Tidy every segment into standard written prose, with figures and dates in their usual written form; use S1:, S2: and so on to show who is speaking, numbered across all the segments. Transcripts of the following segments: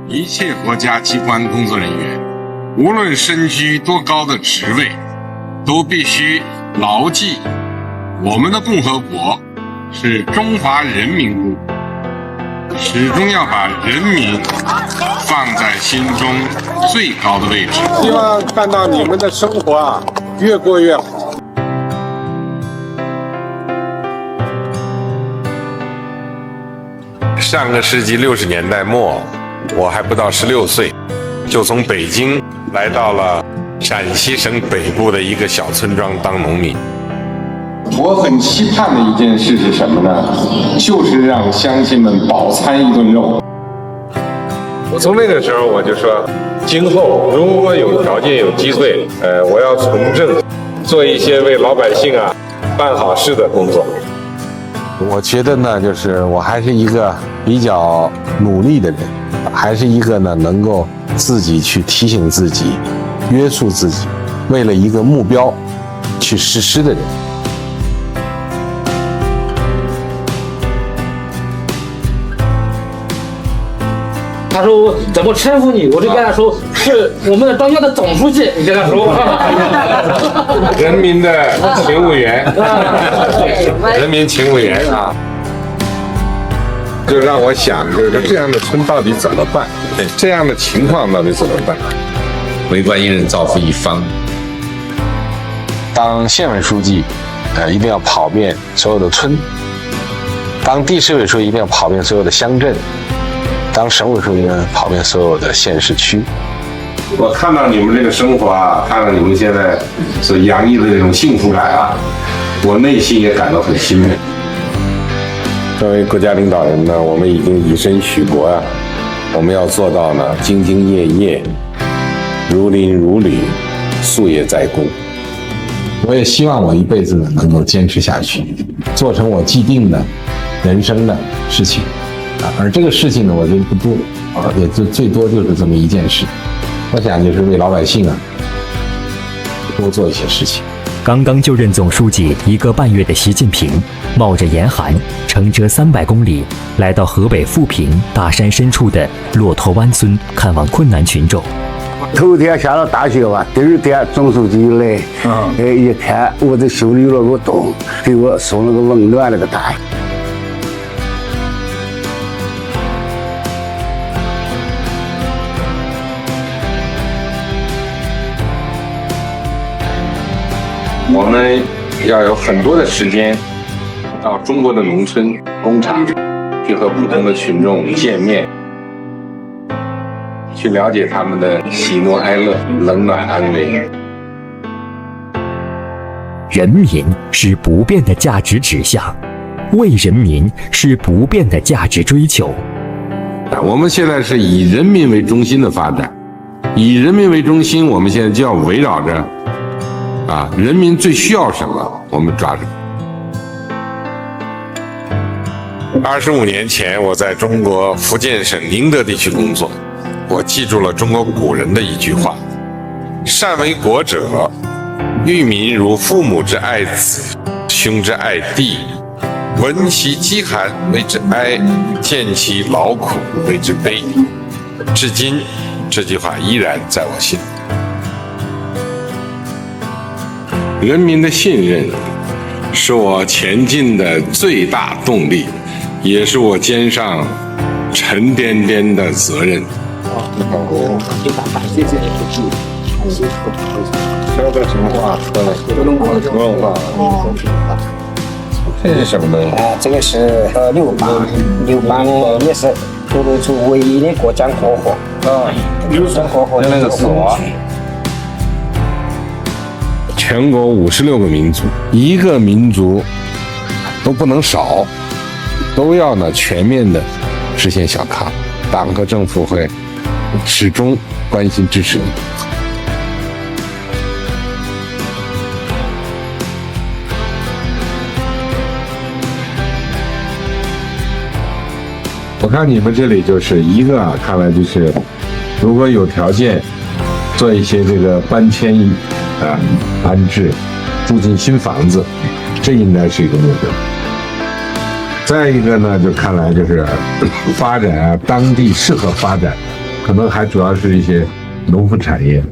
S1: 一切国家机关工作人员，无论身居多高的职位，都必须牢记，我们的共和国是中华人民共和国，始终要把人民放在心中最高的位置。
S2: 希望看到你们的生活越过越好。
S3: 上个世纪60年代末，我还不到16岁，就从北京来到了陕西省北部的一个小村庄当农民。
S2: 我很期盼的一件事是什么呢？就是让乡亲们饱餐一顿肉。
S4: 我从那个时候我就说，今后如果有条件有机会，我要从政，做一些为老百姓办好事的工作。
S5: 我觉得呢，就是我还是一个比较努力的人，还是一个呢能够自己去提醒自己、约束自己，为了一个目标去实施的人。
S6: 他说怎么称呼你？我就跟他说是我们的庄家的总书记。你跟他说，
S3: 人民的勤务员，人民勤务员啊，
S2: 就让我想，就是这样的村到底怎么办？这样的情况到底怎么办？
S7: 为官一人，造福一方。
S5: 当县委书记，一定要跑遍所有的村；当地市委书记，一定要跑遍所有的乡镇；当省委书记呢，跑遍所有的县市区。
S3: 我看到你们这个生活看到你们现在所洋溢的这种幸福感我内心也感到很欣慰。
S2: 作为国家领导人呢，我们已经以身许国我们要做到呢兢兢业业、如临如履、夙夜在公。
S5: 我也希望我一辈子呢能够坚持下去，做成我既定的人生的事情而这个事情呢，我觉得不多也就最多就是这么一件事。我想就是为老百姓多做一些事情。
S8: 刚刚就任总书记1个半月的习近平，冒着严寒，乘车300公里，来到河北富平大山深处的骆驼湾村看望困难群众。
S9: 头天下了大雪吧，第二天总书记来，一看我的手里有了个洞，给我送了个温暖那个答应。
S2: 我们要有很多的时间到中国的农村、工厂去和不同的群众见面，去了解他们的喜怒哀乐、冷暖安危。
S8: 人民是不变的价值指向，为人民是不变的价值追求。
S1: 我们现在是以人民为中心的发展，以人民为中心，我们现在就要围绕着人民最需要什么，我们抓住。
S3: 25年前，我在中国福建省宁德地区工作，我记住了中国古人的一句话：善为国者，育民如父母之爱子，兄之爱弟，闻其饥寒为之哀，见其劳苦为之悲。至今，这句话依然在我心里。
S1: 人民的信任是我前进的最大动力，也是我肩上沉甸甸的责任。
S2: 说的什么话？文化。这是什么东西？
S10: 这个是刘邦也是吐露出唯一的国家国货。刘氏国货。
S2: 那个锁。
S1: 全国56个民族，一个民族都不能少，都要呢全面的实现小康。党和政府会始终关心支持你。
S2: 我看你们这里就是一个看来就是如果有条件做一些这个搬迁安置，住进新房子，这应该是一个目标。再一个呢，就看来就是发展当地适合发展可能还主要是一些农副产业。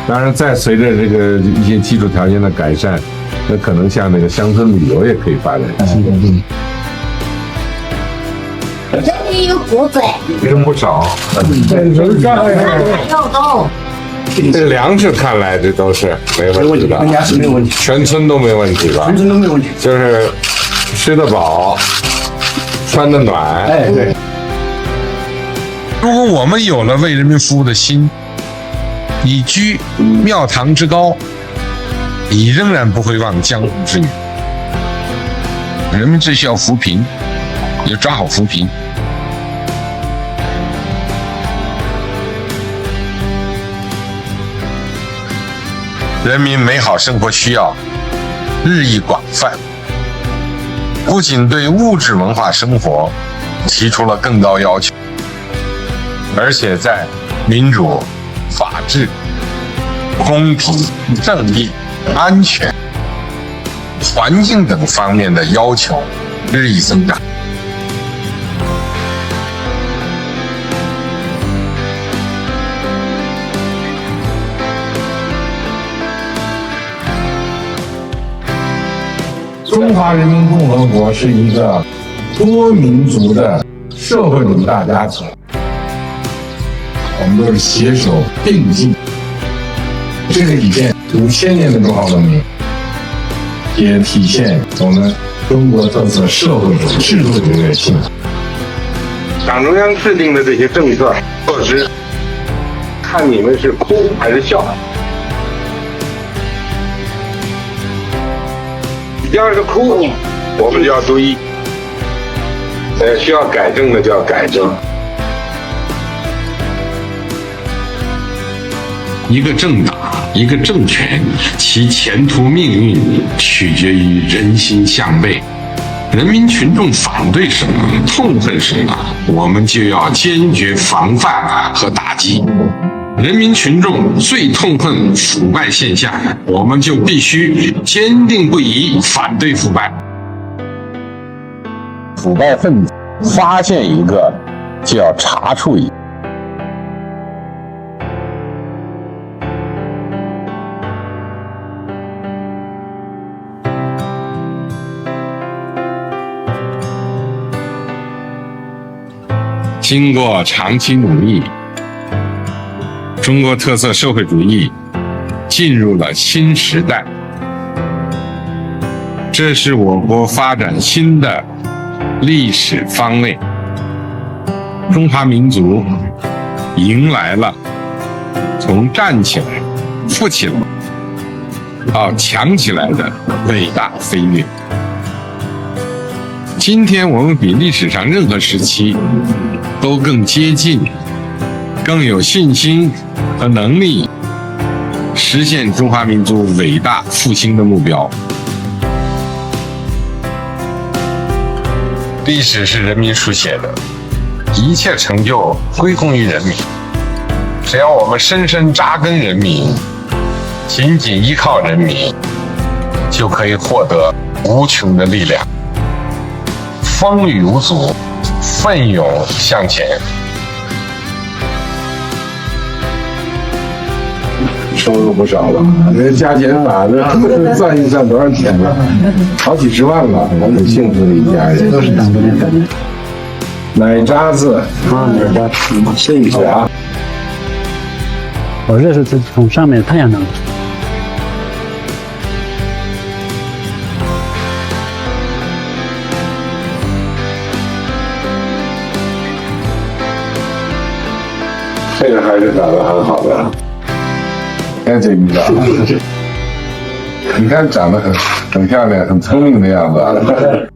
S2: 当然，再随着这个一些基础条件的改善，那可能像那个乡村旅游也可以发展起来。
S11: 这里有果子，
S2: 人不少。
S3: 这粮食看来这都是没问题的，
S10: 人家是没有问题，
S3: 全村都没问题吧？
S10: 全村都没有问题，
S3: 就是吃得饱，穿得暖。
S10: 哎，对。
S3: 如果我们有了为人民服务的心，你居庙堂之高，你仍然不会忘江湖之女。人民最需要扶贫，你就抓好扶贫。人民美好生活需要日益广泛，不仅对物质文化生活提出了更高要求，而且在民主、法治、公平、正义、安全、环境等方面的要求日益增长。
S2: 中华人民共和国是一个多民族的社会主义大家庭，我们都是携手并进。这个体现5000年的中华文明，也体现我们中国特色社会主义制度的优越性。
S4: 党中央制定的这些政策措施，看你们是哭还是笑。要是哭，我们就要注意；需要改正的就要改正。
S1: 一个政党，一个政权，其前途命运取决于人心向背。人民群众反对什么、痛恨什么，我们就要坚决防范和打击。人民群众最痛恨腐败现象，我们就必须坚定不移反对腐败。
S5: 腐败分子发现一个就要查处一个。
S3: 经过长期努力，中国特色社会主义进入了新时代，这是我国发展新的历史方位。中华民族迎来了从站起来、富起来到强起来的伟大飞跃。今天我们比历史上任何时期都更接近、更有信心和能力实现中华民族伟大复兴的目标。历史是人民书写的，一切成就归功于人民。只要我们深深扎根人民，紧紧依靠人民，就可以获得无穷的力量，风雨无阻，奋勇向前。
S2: 收入不少了，这加减法这算一算多少钱了？好几十万了，很幸福的一家人。都是党的人。奶渣子啊，奶渣，试一试啊。
S12: 我这是从上面太阳能。
S2: 这个还是长得很好的。看这鱼啊，你看长得很漂亮，很聪明的样子。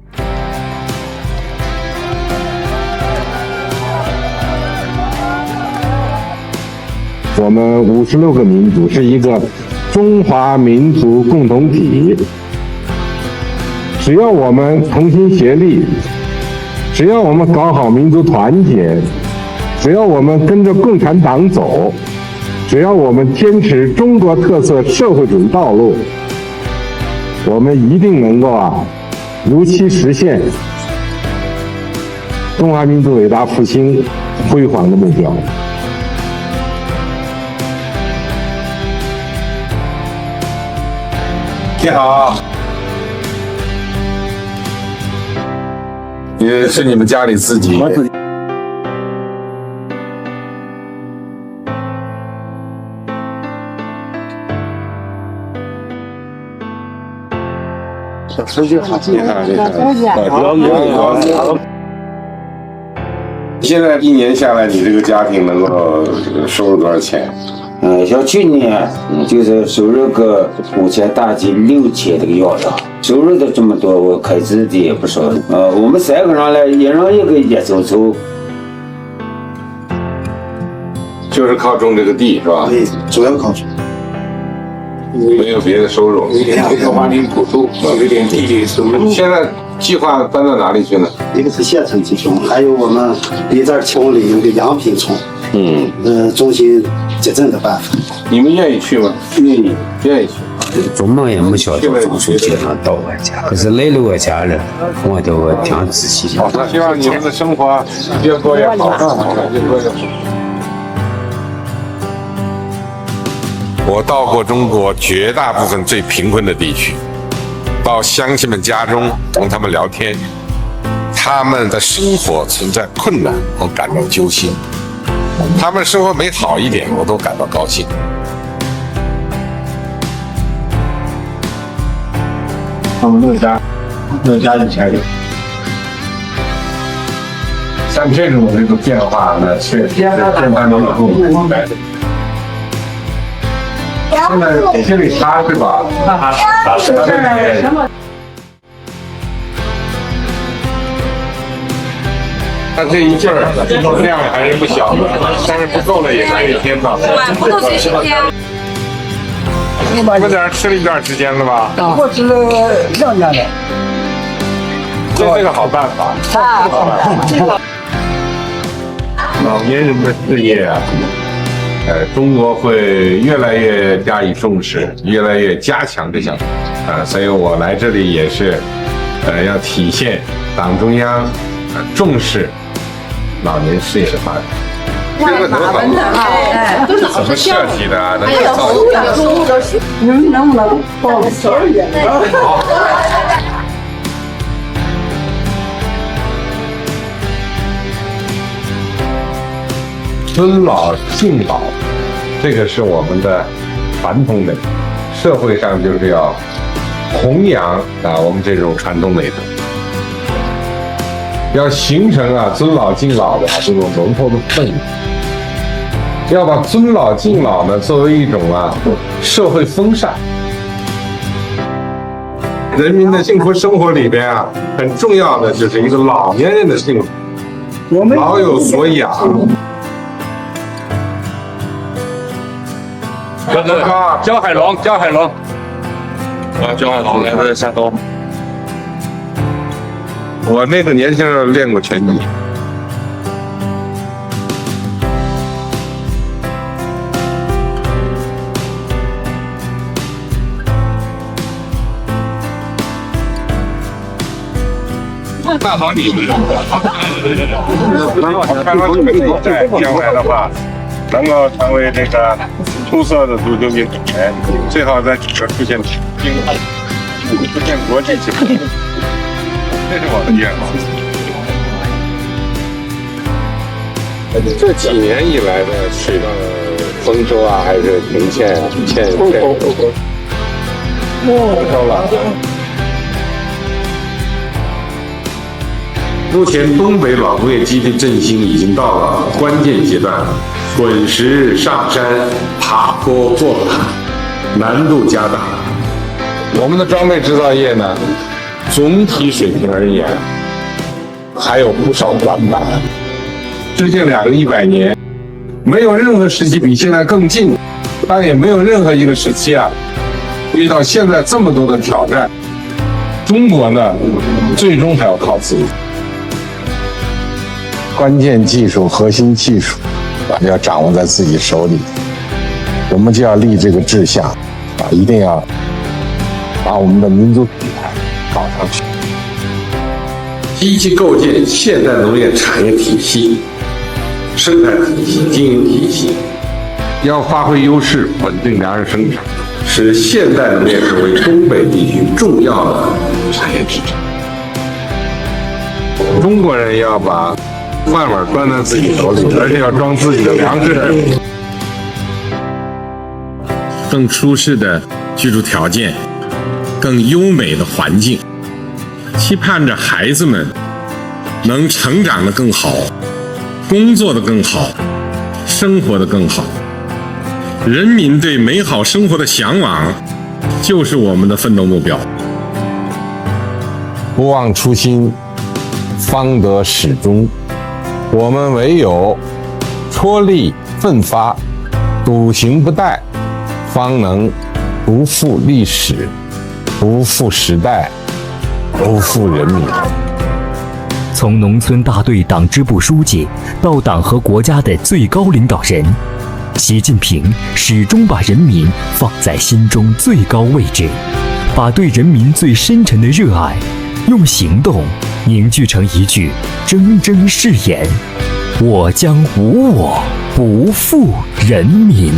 S2: 我们56个民族是一个中华民族共同体，只要我们同心协力，只要我们搞好民族团结，只要我们跟着共产党走，只要我们坚持中国特色社会主义道路，我们一定能够如期实现中华民族伟大复兴辉煌的目标。
S3: 你好，也是你们家里自己？
S9: 我自己。小手机好，
S3: 你好。现在一年下来，你这个家庭能够收入多少钱？
S10: 像去年就是收入个5000大几6000这个样子，收入的这么多，我开支的也不少。我们3个人来，一人一个1手抽，
S3: 就是靠种这个地是吧？
S9: 对，主要靠种。
S3: 没有别的收入。
S9: 有花林补助，有点地的收入。
S3: 现在计划搬到哪里去呢？
S9: 一个是县城集中，还有我们离这儿村里有个阳平村，中心集镇的办法。
S3: 你们愿意去吗？愿意去。
S10: 中梦也没晓得总书记上到我家，可是来了我家了，我都挺仔细的。
S3: 希望你们的生活越过越好，越过越好。我到过中国绝大部分最贫困的地区，到乡亲们家中同他们聊天，他们的生活存在困难，我感到揪心；他们生活美好一点，我都感到高兴。
S2: 他们乐家以前有，像这种这个变化呢，确实是震撼能够明白的。现在心里踏实吧？
S3: 他这一份量还是不小的，但是不够了也可以添吧。
S11: 不够随时添。
S3: 这点吃了一段时间了吧？
S10: 我吃了2年了。
S3: 这是个好办法。老年人的事业啊。中国会越来越加以重视，越来越加强这项，所以我来这里也是，要体现党中央重视老年事业的发展。这个很好，怎么设计的啊？能
S9: 不能报个词儿也？
S3: 好。尊老敬老，这个是我们的传统美德，社会上就是要弘扬我们这种传统美德，要形成尊老敬老的这种浓厚的氛围，要把尊老敬老呢作为一种社会风尚。人民的幸福生活里边很重要的就是一个老年人的幸福，老有所养。
S6: 焦海龙，焦海龙来自山东。
S3: 我那个年轻时候练过拳击。看好你们，看好你们在将来的话，能够成为这个出色的足球运动员，最好在整个出现国际级，这是我的愿望。这几年以来的水丰收还是停欠丰收了。目前东北老工业基地振兴已经到了关键阶段，滚石上山，爬坡过坎，难度加大。我们的装备制造业呢，总体水平而言，还有不少短板。最近2个100年，没有任何时期比现在更近，但也没有任何一个时期遇到现在这么多的挑战。中国呢，最终还要靠自己。
S2: 关键技术、核心技术要掌握在自己手里，我们就要立这个志向一定要把我们的民族品牌搞上去。
S3: 积极构建现代农业产业体系、生态体系、经营体系，要发挥优势，稳定粮食生产，使现代农业成为东北地区重要的产业支撑。中国人要把饭碗端在自己手里，而且要装自己的粮食。更舒适的居住条件，更优美的环境，期盼着孩子们能成长得更好，工作得更好，生活得更好。人民对美好生活的向往，就是我们的奋斗目标。
S5: 不忘初心，方得始终。我们唯有踔厉奋发，笃行不怠，方能不负历史，不负时代，不负人民。
S8: 从农村大队党支部书记到党和国家的最高领导人，习近平始终把人民放在心中最高位置，把对人民最深沉的热爱用行动凝聚成一句铮铮誓言：我将无我，不负人民。